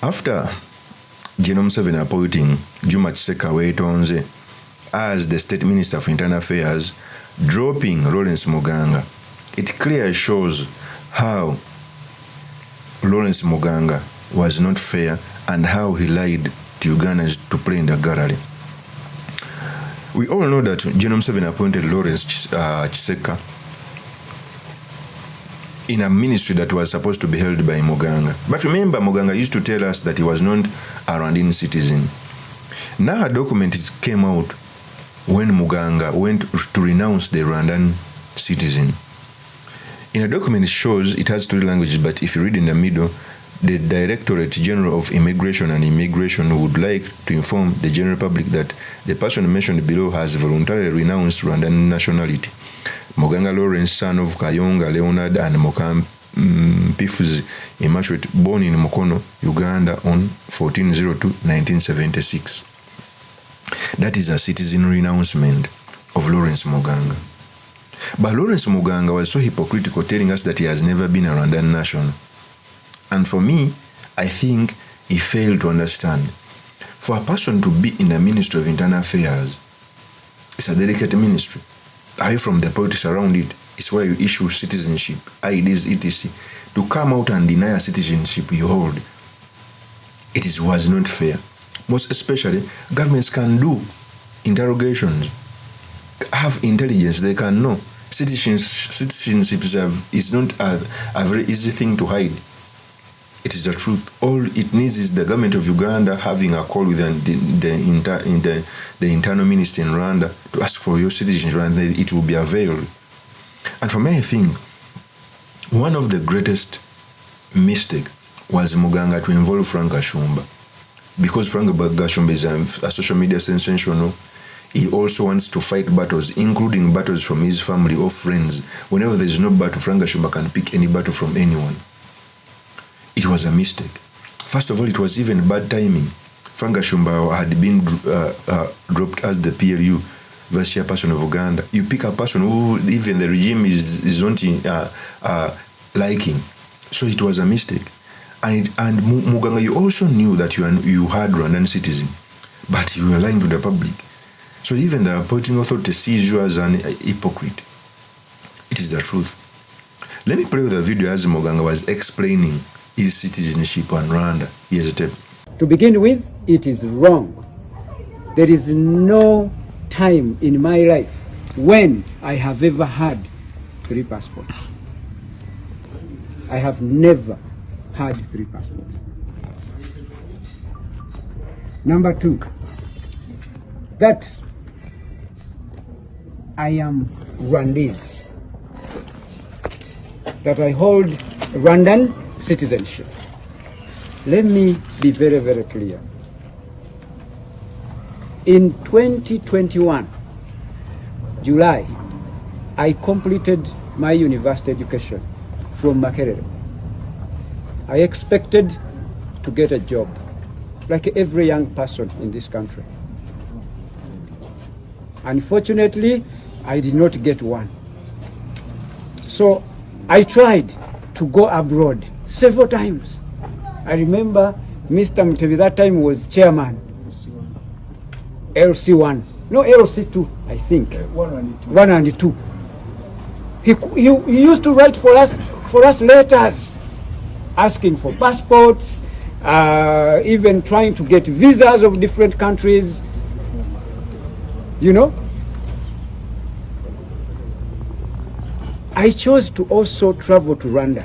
After General Museveni appointing Juma Kiseka Wetonze as the State Minister for Internal Affairs, dropping Lawrence Muganga, it clearly shows how Lawrence Muganga was not fair and how he lied to Ugandans to play in the gallery. We all know that General Museveni appointed Lawrence Kiseka in a ministry that was supposed to be held by Muganga. But remember, Muganga used to tell us that he was not a Rwandan citizen. Now a document came out when Muganga went to renounce the Rwandan citizen. In a document, it shows it has 3 languages, but if you read in the middle, the Directorate General of Immigration and Immigration would like to inform the general public that the person mentioned below has voluntarily renounced Rwandan nationality. Muganga Lawrence, son of Kayonga Leonard and Mpifuzi Immaculate, born in Mukono, Uganda on 14/02/1976. That is a citizen renouncement of Lawrence Muganga. But Lawrence Muganga was so hypocritical, telling us that he has never been a Rwandan national. And for me, I think he failed to understand. For a person to be in the Ministry of Internal Affairs, it's a delicate ministry. Away from the politics around it, it's where you issue citizenship, IDs, etc. To come out and deny a citizenship you hold, was not fair. Most especially, governments can do interrogations, have intelligence, they can know. Citizenship is not a very easy thing to hide. It is the truth. All it needs is the government of Uganda having a call with the internal minister in Rwanda to ask for your citizenship, and it will be availed. And for me, I think one of the greatest mistakes was Muganga to involve Frank Gasumba. Because Frank Gasumba is a social media sensational, he also wants to fight battles, including battles from his family or friends. Whenever there is no battle, Frank Gasumba can pick any battle from anyone. It was a mistake. First of all, it was even bad timing. Frank Gasumba had been dropped as the PLU vice chairperson of Uganda. You pick a person who even the regime is not liking. So it was a mistake. And Muganga, you also knew that you had Rwandan citizen, but you were lying to the public. So even the appointing authority sees you as an hypocrite. It is the truth. Let me play with the video as Muganga was explaining his citizenship on Rwanda. Here's a tape. To begin with, it is wrong. There is no time in my life when I have ever had 3 passports. I have never had 3 passports. Number 2, that I am Rwandese, that I hold Rwandan citizenship. Let me be very, very clear. In 2021, July, I completed my university education from Makerere. I expected to get a job, like every young person in this country. Unfortunately, I did not get one. So I tried to go abroad several times. I remember Mr. Mutebi that time was chairman. LC1. No, LC2, I think. 1 and 2. He used to write for us letters, asking for passports, even trying to get visas of different countries. You know? I chose to also travel to Rwanda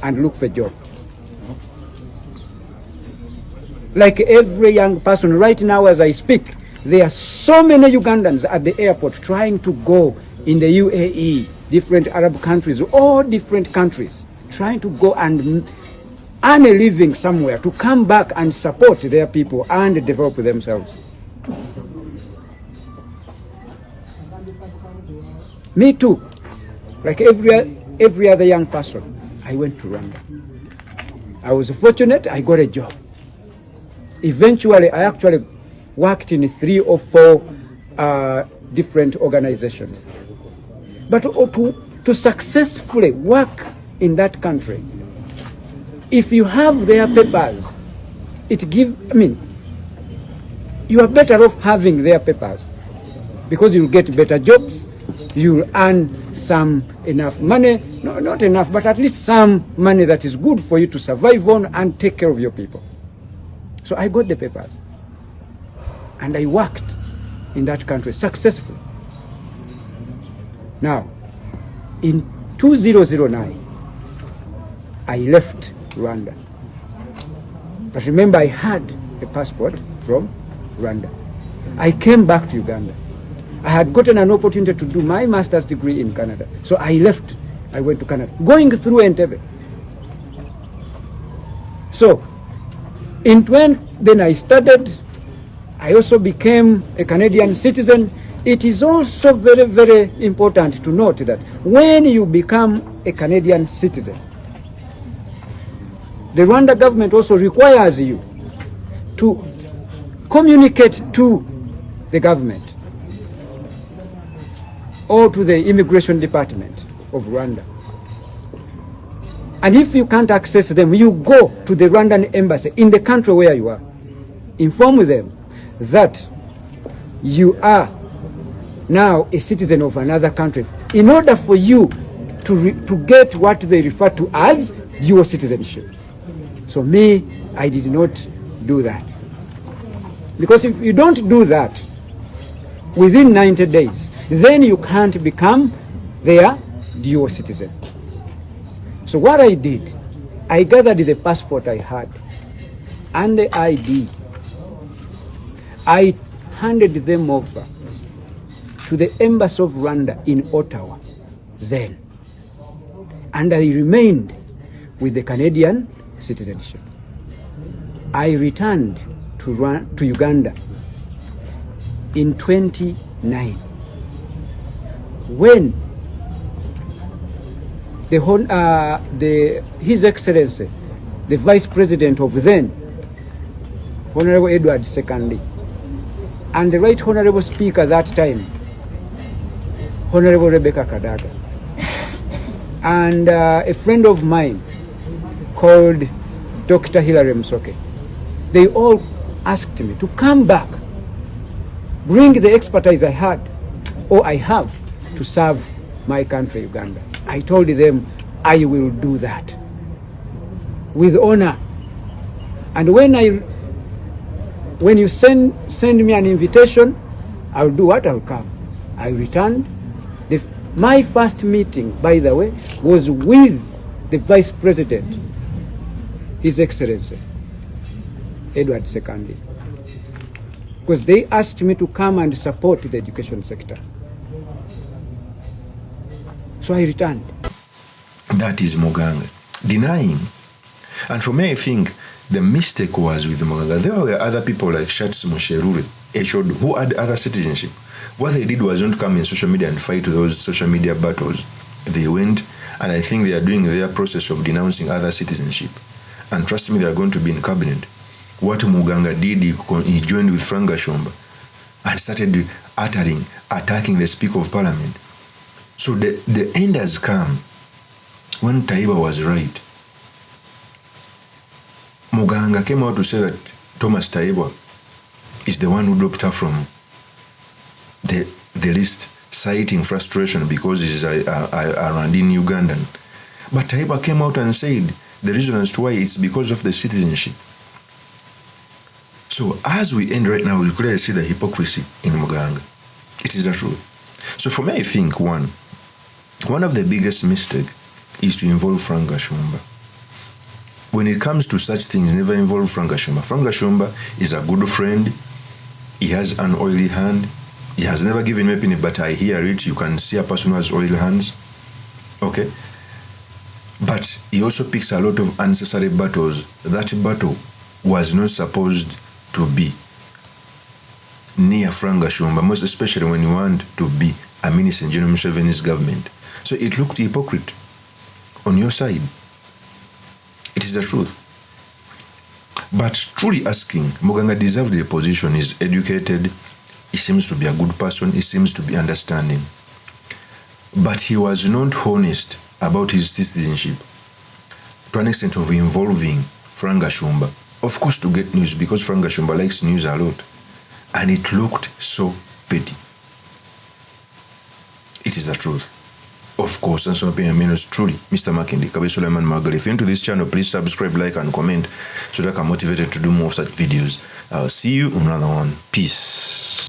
and look for a job. Like every young person, right now as I speak, there are so many Ugandans at the airport trying to go in the UAE, different Arab countries, all different countries, trying to go and earn a living somewhere, to come back and support their people and develop themselves. Me too, like every other young person, I went to Rwanda. I was fortunate, I got a job. Eventually, I actually worked in 3 or 4 different organizations. But to successfully work in that country, if you have their papers, you are better off having their papers because you'll get better jobs, you'll earn some enough money, no, not enough, but at least some money that is good for you to survive on and take care of your people. So I got the papers and I worked in that country successfully. Now, in 2009, I left Rwanda. But remember, I had a passport from Rwanda. I came back to Uganda. I had gotten an opportunity to do my master's degree in Canada. So I left. I went to Canada, going through Entebbe. So, then I studied. I also became a Canadian citizen. It is also very, very important to note that when you become a Canadian citizen, the Rwanda government also requires you to communicate to the government or to the immigration department of Rwanda. And if you can't access them, you go to the Rwandan embassy in the country where you are. Inform them that you are now a citizen of another country in order for you to get what they refer to as dual citizenship. So me, I did not do that. Because if you don't do that within 90 days, then you can't become their dual citizen. So what I did, I gathered the passport I had and the ID. I handed them over to the embassy of Rwanda in Ottawa then. And I remained with the Canadian citizenship. I returned to Uganda in 2009 when His Excellency, the Vice President of then, Honorable Edward Sekandi, and the Right Honorable Speaker that time, Honorable Rebecca Kadaga, and a friend of mine called Dr. Hilary Msoke, they all asked me to come back, bring the expertise I had or I have to serve my country, Uganda. I told them I will do that with honor. And when you send me an invitation, I'll do what? I'll come. I returned. My first meeting, by the way, was with the Vice President, His Excellency Edward Sekandi, because they asked me to come and support the education sector. So I returned. That is Muganga denying. And for me, I think the mistake was with Muganga. There were other people like Shatsi Musherure, Echod, who had other citizenship. What they did was not come in social media and fight those social media battles. They went, and I think they are doing their process of denouncing other citizenship. And trust me, they are going to be in cabinet. What Muganga did, he joined with Frank Gashumba and started attacking the Speaker of Parliament. So the end has come when Taiba was right. Muganga came out to say that Thomas Taiba is the one who dropped her from the list, citing frustration because he's a Rwandan Ugandan. But Taiba came out and said the reason as to why it's because of the citizenship. So as we end right now, we clearly see the hypocrisy in Muganga. It is the truth. So for me, I think one of the biggest mistakes is to involve Frank Gashumba. When it comes to such things, never involve Frank Gashumba. Frank Gashumba is a good friend. He has an oily hand. He has never given me a penny, but I hear it. You can see a person who has oily hands. Okay? But he also picks a lot of unnecessary battles. That battle was not supposed to be near Frank Gashumba, most especially when you want to be a minister in General Museveni's government. So it looked hypocrite on your side. It is the truth. But truly asking, Muganga deserves the position. He's educated. He seems to be a good person. He seems to be understanding. But he was not honest about his citizenship to an extent of involving Frank Gashumba. of course, to get news, because Frank GASUMBA likes news a lot. And it looked so petty. It is the truth. Of course, and some opinion is truly Mr. Makindi, Kabe Suleiman Magal. If you're into this channel, please subscribe, like, and comment so that I'm motivated to do more of such videos. I'll see you on another one. Peace.